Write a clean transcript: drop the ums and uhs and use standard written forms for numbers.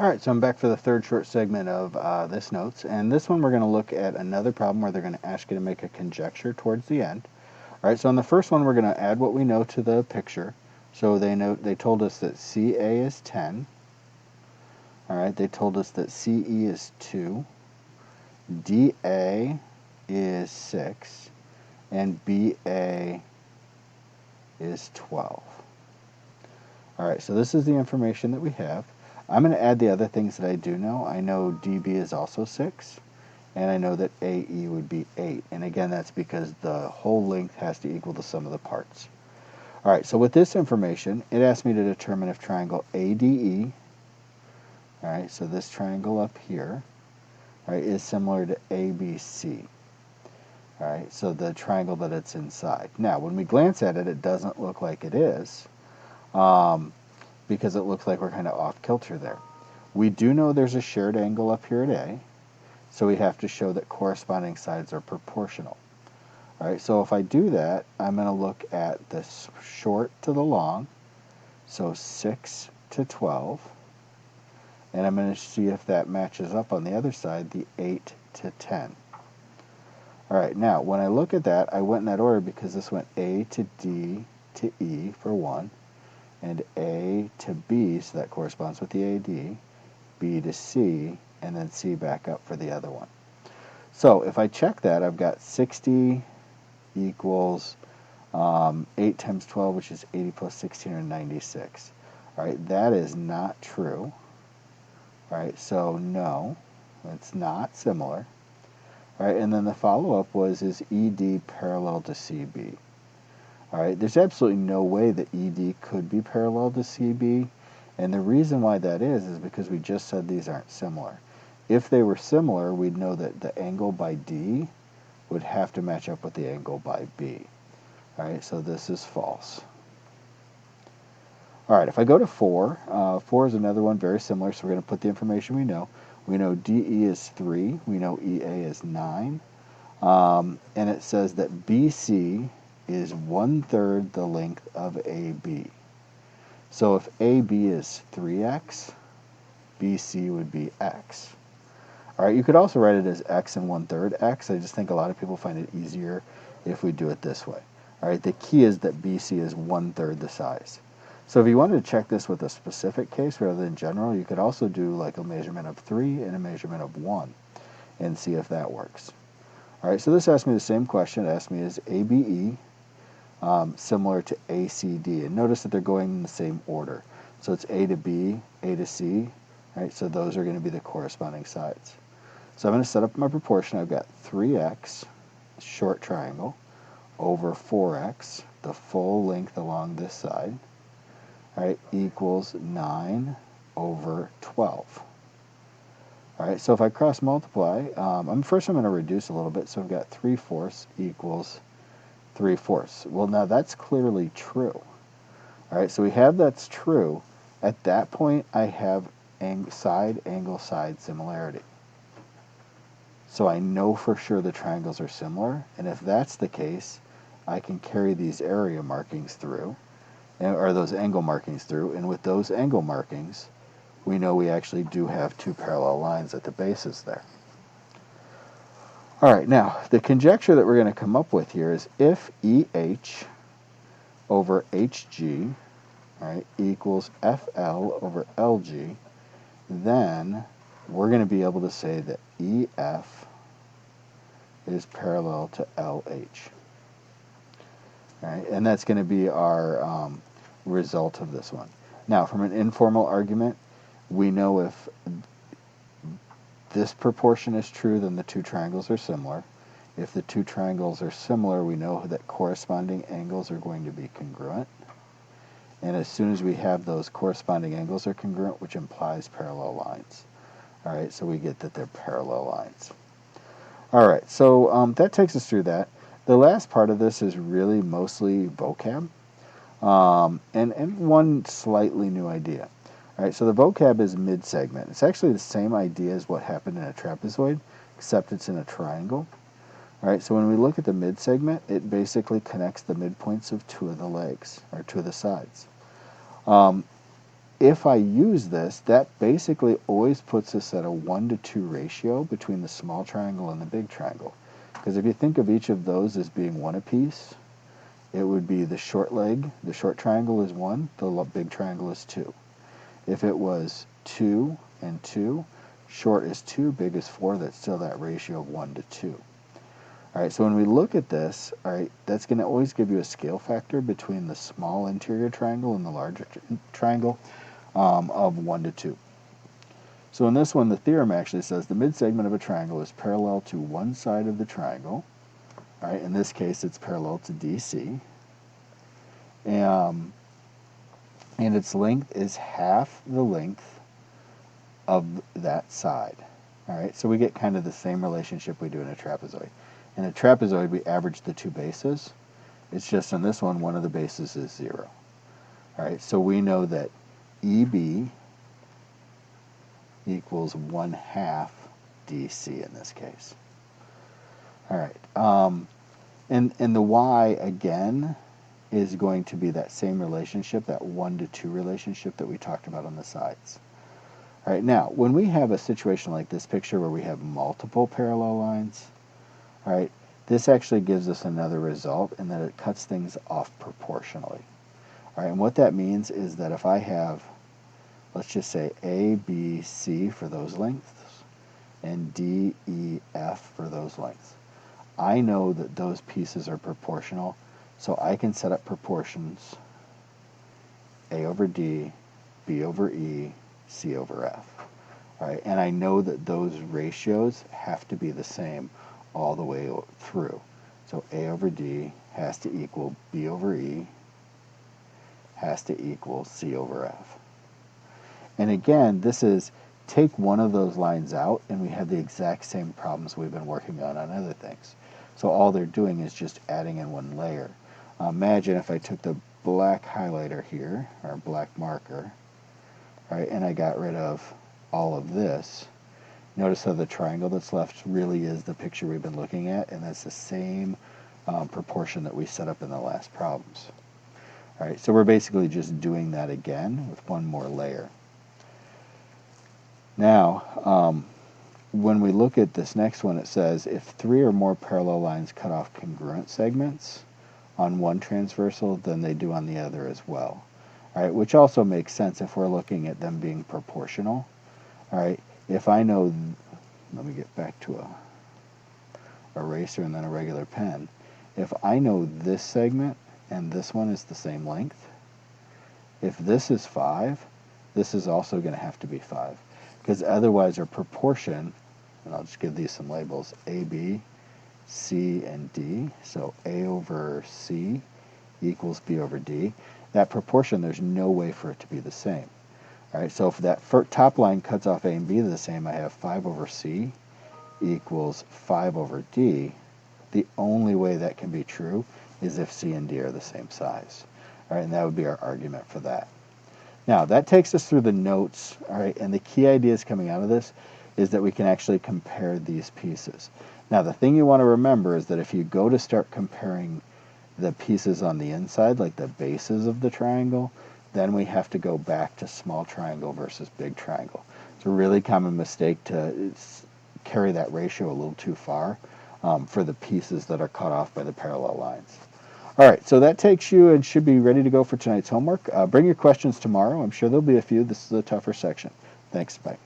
All right, so I'm back for the third short segment of this notes, and this one we're going to look at another problem where they're going to ask you to make a conjecture towards the end. All right, so on the first one we're going to add what we know to the picture. So they told us that CA is 10. All right, they told us that CE is 2, DA is 6, and BA is 12. All right, so this is the information that we have. I'm going to add the other things that I do know. I know DB is also 6, and I know that AE would be 8. And again, that's because the whole length has to equal the sum of the parts. All right, so with this information, it asks me to determine if triangle ADE, all right, so this triangle up here, all right, is similar to ABC. All right, so the triangle that it's inside. Now, when we glance at it, it doesn't look like it is. Because it looks like we're kind of off kilter there. We do know there's a shared angle up here at A, so we have to show that corresponding sides are proportional. All right, so if I do that, I'm going to look at the short to the long, so 6 to 12, and I'm going to see if that matches up on the other side, the 8 to 10. All right, now when I look at that, I went in that order because this went A to D to E for one, and A to B, so that corresponds with the AD, B to C, and then C back up for the other one. So if I check that, I've got 60 equals 8 times 12, which is 80 plus 16, or 96. All right, that is not true. All right, so no, it's not similar. All right, and then the follow-up was, is ED parallel to CB? All right, there's absolutely no way that ED could be parallel to CB, and the reason why that is because we just said these aren't similar. If they were similar, we'd know that the angle by D would have to match up with the angle by B. All right, so this is false. All right, if I go to 4, 4 is another one very similar, so we're going to put the information we know. We know DE is 3, we know EA is 9, and it says that BC is 1/3 the length of AB. So if AB is 3x, BC would be x. All right, you could also write it as x and 1/3 x. I just think a lot of people find it easier if we do it this way. All right, the key is that BC is 1/3 the size. So if you wanted to check this with a specific case rather than general, you could also do like a measurement of 3 and a measurement of 1 and see if that works. All right, so this asks me the same question. It asks me, is ABE similar to ACD? And notice that they're going in the same order. So it's A to B, A to C, right? So those are going to be the corresponding sides. So I'm going to set up my proportion. I've got 3x, short triangle, over 4x, the full length along this side, right, equals 9 over 12. All right, so if I cross multiply, first I'm going to reduce a little bit. So I've got 3/4 equals 3/4. Well, now that's clearly true. All right, so we have that's true. At that point, I have side, angle, side similarity. So I know for sure the triangles are similar, and if that's the case, I can carry these area markings through, or those angle markings through, and with those angle markings, we know we actually do have two parallel lines at the bases there. All right, now, the conjecture that we're going to come up with here is if EH over HG, all right, equals FL over LG, then we're going to be able to say that EF is parallel to LH. All right, and that's going to be our result of this one. Now, from an informal argument, we know if this proportion is true, then the two triangles are similar. If the two triangles are similar, we know that corresponding angles are going to be congruent. And as soon as we have those corresponding angles are congruent, which implies parallel lines. All right, so we get that they're parallel lines. All right, so that takes us through that. The last part of this is really mostly vocab and one slightly new idea. All right, so the vocab is mid-segment. It's actually the same idea as what happened in a trapezoid, except it's in a triangle. All right, so when we look at the mid-segment, it basically connects the midpoints of two of the legs, or two of the sides. if I use this, that basically always puts us at a 1-to-2 ratio between the small triangle and the big triangle. Because if you think of each of those as being one apiece, it would be the short leg, the short triangle is 1, the big triangle is 2. If it was 2 and 2, short is 2, big is 4, that's still that ratio of 1-to-2. All right, so when we look at this, all right, that's going to always give you a scale factor between the small interior triangle and the larger triangle of 1-to-2. So in this one, the theorem actually says the midsegment of a triangle is parallel to one side of the triangle. All right, in this case, it's parallel to DC. And its length is half the length of that side. All right, so we get kind of the same relationship we do in a trapezoid. In a trapezoid, we average the two bases. It's just in this one of the bases is 0. All right, so we know that EB equals 1/2 DC in this case. All right, and the Y, again, is going to be that same relationship, that 1-to-2 relationship that we talked about on the sides. All right, now, when we have a situation like this picture where we have multiple parallel lines, all right, this actually gives us another result in that it cuts things off proportionally. All right, and what that means is that if I have, let's just say A, B, C for those lengths, and D, E, F for those lengths, I know that those pieces are proportional, so I can set up proportions A over D, B over E, C over F. All right, and I know that those ratios have to be the same all the way through. So A over D has to equal B over E, has to equal C over F. And again, this is take one of those lines out and we have the exact same problems we've been working on other things. So all they're doing is just adding in one layer. Imagine if I took the black highlighter here, or black marker, right, and I got rid of all of this. Notice how the triangle that's left really is the picture we've been looking at, and that's the same proportion that we set up in the last problems. All right, so we're basically just doing that again with one more layer. Now, when we look at this next one, it says if 3 or more parallel lines cut off congruent segments on one transversal, then they do on the other as well. All right, which also makes sense if we're looking at them being proportional. All right, if I know, let me get back to a eraser and then a regular pen. If I know this segment and this one is the same length, if this is 5, this is also going to have to be 5. Because otherwise our proportion, and I'll just give these some labels, A, B, C, and D. So A over C equals B over D. That proportion, there's no way for it to be the same. All right, so if that top line cuts off A and B the same, I have 5 over C equals 5 over D. The only way that can be true is if C and D are the same size. All right, and that would be our argument for that. Now, that takes us through the notes, all right, and the key ideas coming out of this is that we can actually compare these pieces. Now, the thing you want to remember is that if you go to start comparing the pieces on the inside, like the bases of the triangle, then we have to go back to small triangle versus big triangle. It's a really common mistake to carry that ratio a little too far for the pieces that are cut off by the parallel lines. All right, so that takes you and should be ready to go for tonight's homework. Bring your questions tomorrow. I'm sure there'll be a few. This is a tougher section. Thanks. Bye.